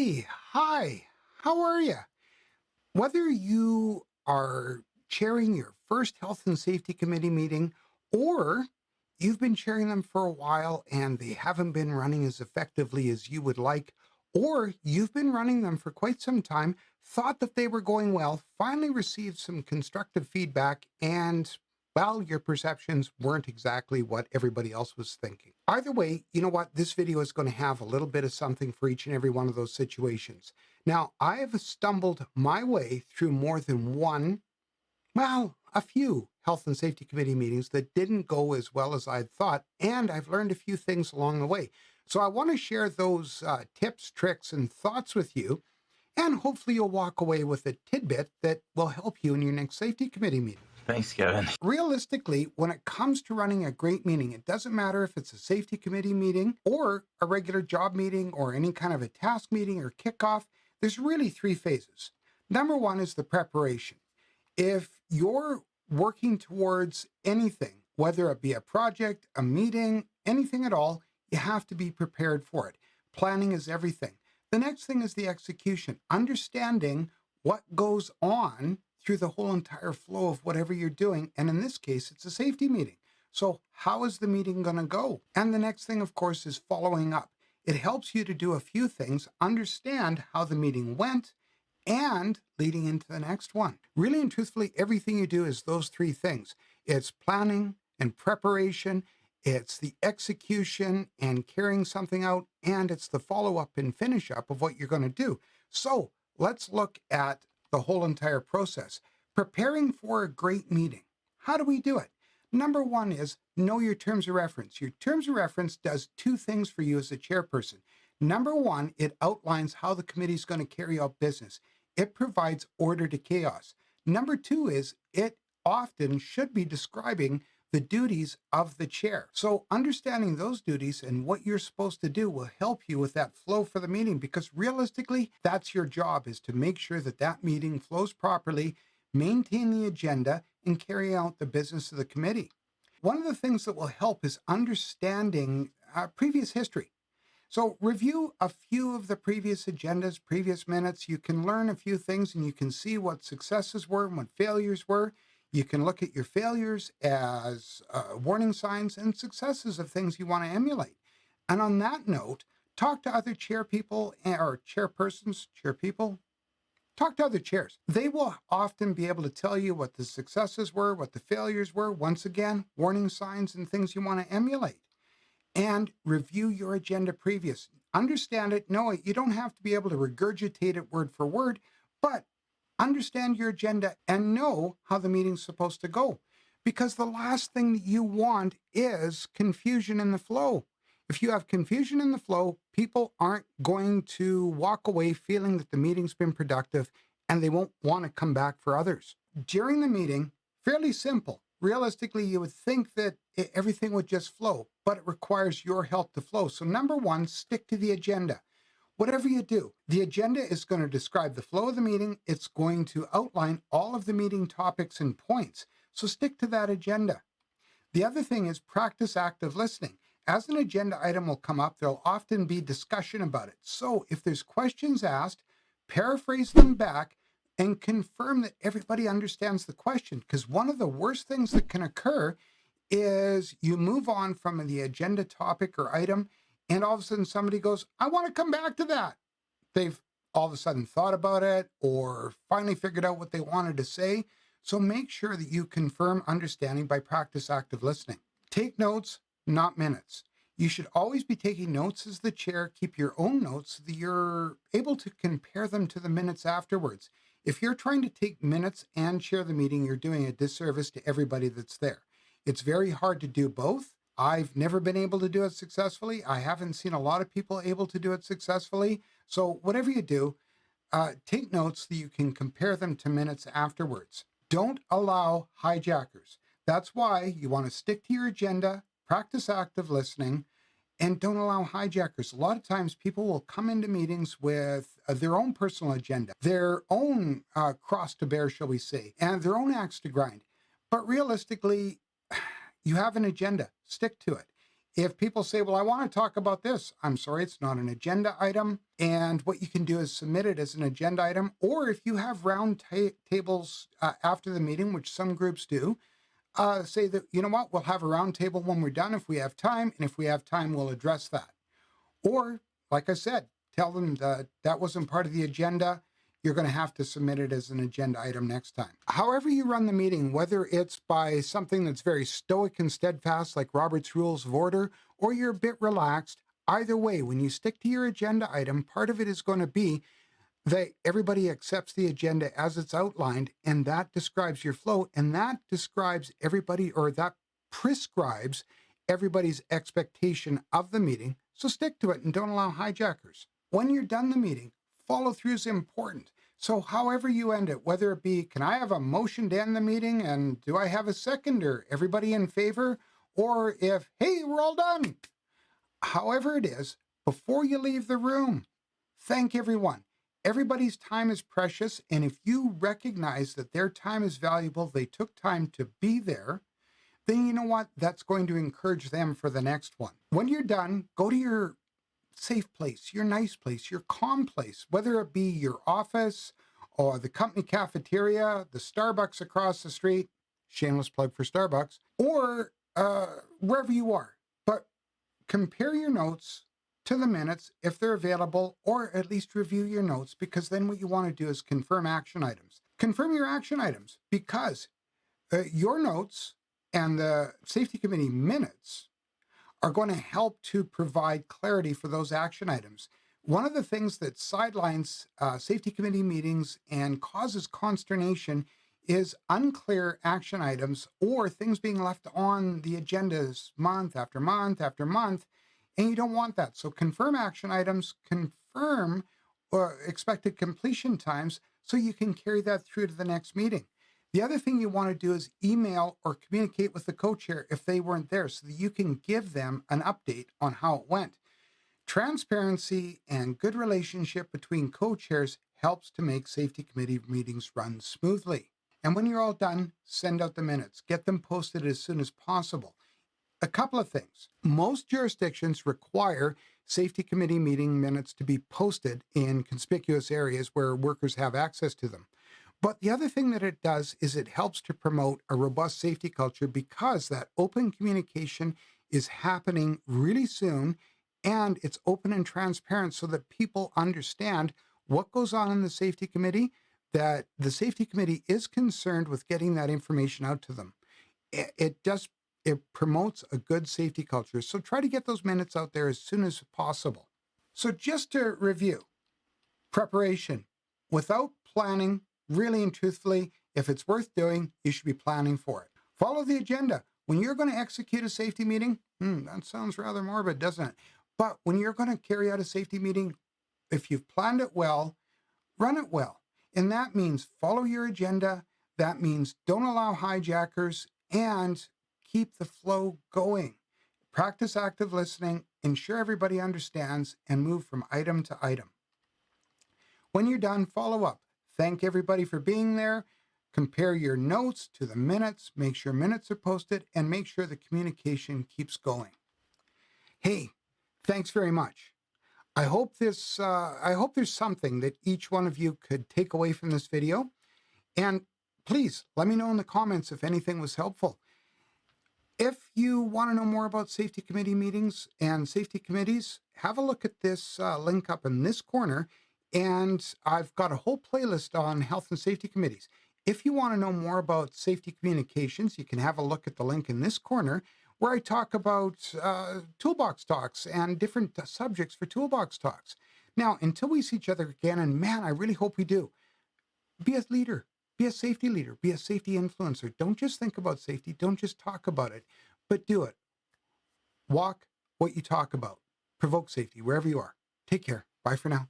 Hey, hi, how are you? Whether you are chairing your first Health and Safety Committee meeting or you've been chairing them for a while and they haven't been running as effectively as you would like, or you've been running them for quite some time, thought that they were going well, finally received some constructive feedback, and well, your perceptions weren't exactly what everybody else was thinking. Either way, you know what? This video is going to have a little bit of something for each and every one of those situations. Now, I have stumbled my way through more than one, well, a few Health and Safety Committee meetings that didn't go as well as I'd thought, and I've learned a few things along the way. So I want to share those tips, tricks, and thoughts with you, and hopefully you'll walk away with a tidbit that will help you in your next Safety Committee meeting. Thanks, Kevin. Realistically, when it comes to running a great meeting, it doesn't matter if it's a safety committee meeting or a regular job meeting or any kind of a task meeting or kickoff. There's really three phases. Number one is the preparation. If you're working towards anything, whether it be a project, a meeting, anything at all, you have to be prepared for it. Planning is everything. The next thing is the execution, understanding what goes on through the whole entire flow of whatever you're doing. And in this case, it's a safety meeting. So how is the meeting going to go? And the next thing, of course, is following up. It helps you to do a few things, understand how the meeting went, and leading into the next one. Really and truthfully, everything you do is those three things. It's planning and preparation, it's the execution and carrying something out, and it's the follow-up and finish up of what you're going to do. So let's look at the whole entire process. Preparing for a great meeting. How do we do it? Number one is know your terms of reference. Your terms of reference does two things for you as a chairperson. Number one, it outlines how the committee is going to carry out business. It provides order to chaos. Number two is it often should be describing the duties of the chair. So understanding those duties and what you're supposed to do will help you with that flow for the meeting, because realistically, that's your job, is to make sure that that meeting flows properly, maintain the agenda, and carry out the business of the committee. One of the things that will help is understanding previous history. So review a few of the previous agendas, previous minutes. You can learn a few things and you can see what successes were and what failures were. You can look at your failures as warning signs and successes of things you want to emulate. And on that note, talk to other chair people or chairpersons, chair people. Talk to other chairs. They will often be able to tell you what the successes were, what the failures were. Once again, warning signs and things you want to emulate. And review your agenda previous. Understand it, know it. You don't have to be able to regurgitate it word for word, but understand your agenda and know how the meeting's supposed to go. Because the last thing that you want is confusion in the flow. If you have confusion in the flow, people aren't going to walk away feeling that the meeting's been productive, and they won't want to come back for others. During the meeting, fairly simple. Realistically, you would think that everything would just flow, but it requires your help to flow. So number one, stick to the agenda. Whatever you do, the agenda is going to describe the flow of the meeting. It's going to outline all of the meeting topics and points. So stick to that agenda. The other thing is practice active listening. As an agenda item will come up, there'll often be discussion about it. So if there's questions asked, paraphrase them back and confirm that everybody understands the question. Because one of the worst things that can occur is you move on from the agenda topic or item, and all of a sudden somebody goes, I want to come back to that. They've all of a sudden thought about it or finally figured out what they wanted to say. So make sure that you confirm understanding by practice active listening. Take notes, not minutes. You should always be taking notes as the chair. Keep your own notes so that you're able to compare them to the minutes afterwards. If you're trying to take minutes and chair the meeting, you're doing a disservice to everybody that's there. It's very hard to do both. I've never been able to do it successfully. I haven't seen a lot of people able to do it successfully. So whatever you do, take notes so that you can compare them to minutes afterwards. Don't allow hijackers. That's why you want to stick to your agenda, practice active listening, and don't allow hijackers. A lot of times people will come into meetings with their own personal agenda, their own cross to bear, shall we say, and their own axe to grind. But realistically, you have an agenda, stick to it. If people say, well, I want to talk about this, I'm sorry, it's not an agenda item. And what you can do is submit it as an agenda item. Or if you have round tables after the meeting, which some groups do, say that, you know what, we'll have a round table when we're done if we have time. And if we have time, we'll address that. Or, like I said, tell them that that wasn't part of the agenda. You're going to have to submit it as an agenda item next time. However you run the meeting, whether it's by something that's very stoic and steadfast like Robert's Rules of Order, or you're a bit relaxed, either way, when you stick to your agenda item, part of it is going to be that everybody accepts the agenda as it's outlined, and that describes your flow, and that describes everybody, or that prescribes everybody's expectation of the meeting. So stick to it and don't allow hijackers. When you're done the meeting, follow through is important. So however you end it, whether it be, can I have a motion to end the meeting, and do I have a seconder? Everybody in favor? Or if, hey, we're all done. However it is, before you leave the room, thank everyone. Everybody's time is precious, and if you recognize that their time is valuable, they took time to be there, then you know what? That's going to encourage them for the next one. When you're done, go to your safe place, your nice place, your calm place, whether it be your office or the company cafeteria, the Starbucks across the street, shameless plug for Starbucks, or wherever you are. But compare your notes to the minutes if they're available, or at least review your notes, because then what you want to do is confirm action items. Confirm your action items, because your notes and the safety committee minutes are going to help to provide clarity for those action items. One of the things that sidelines safety committee meetings and causes consternation is unclear action items, or things being left on the agendas month after month after month, and you don't want that. So confirm action items, confirm expected completion times, so you can carry that through to the next meeting. The other thing you want to do is email or communicate with the co-chair if they weren't there, so that you can give them an update on how it went. Transparency and good relationship between co-chairs helps to make safety committee meetings run smoothly. And when you're all done, send out the minutes. Get them posted as soon as possible. A couple of things. Most jurisdictions require safety committee meeting minutes to be posted in conspicuous areas where workers have access to them. But the other thing that it does is it helps to promote a robust safety culture, because that open communication is happening really soon, and it's open and transparent so that people understand what goes on in the safety committee, that the safety committee is concerned with getting that information out to them. It promotes a good safety culture. So try to get those minutes out there as soon as possible. So just to review, preparation. Without planning, really and truthfully, if it's worth doing, you should be planning for it. Follow the agenda. When you're going to execute a safety meeting, that sounds rather morbid, doesn't it? But when you're going to carry out a safety meeting, if you've planned it well, run it well. And that means follow your agenda. That means don't allow hijackers, and keep the flow going. Practice active listening, ensure everybody understands, and move from item to item. When you're done, follow up. Thank everybody for being there. Compare your notes to the minutes. Make sure minutes are posted, and make sure the communication keeps going. Hey, thanks very much. I hope there's something that each one of you could take away from this video. And please let me know in the comments if anything was helpful. If you want to know more about safety committee meetings and safety committees, have a look at this link up in this corner. And I've got a whole playlist on health and safety committees. If you want to know more about safety communications, you can have a look at the link in this corner, where I talk about toolbox talks and different subjects for toolbox talks. Now, until we see each other again, and man, I really hope we do, be a leader. Be a safety leader. Be a safety influencer. Don't just think about safety. Don't just talk about it, but do it. Walk what you talk about. Provoke safety wherever you are. Take care. Bye for now.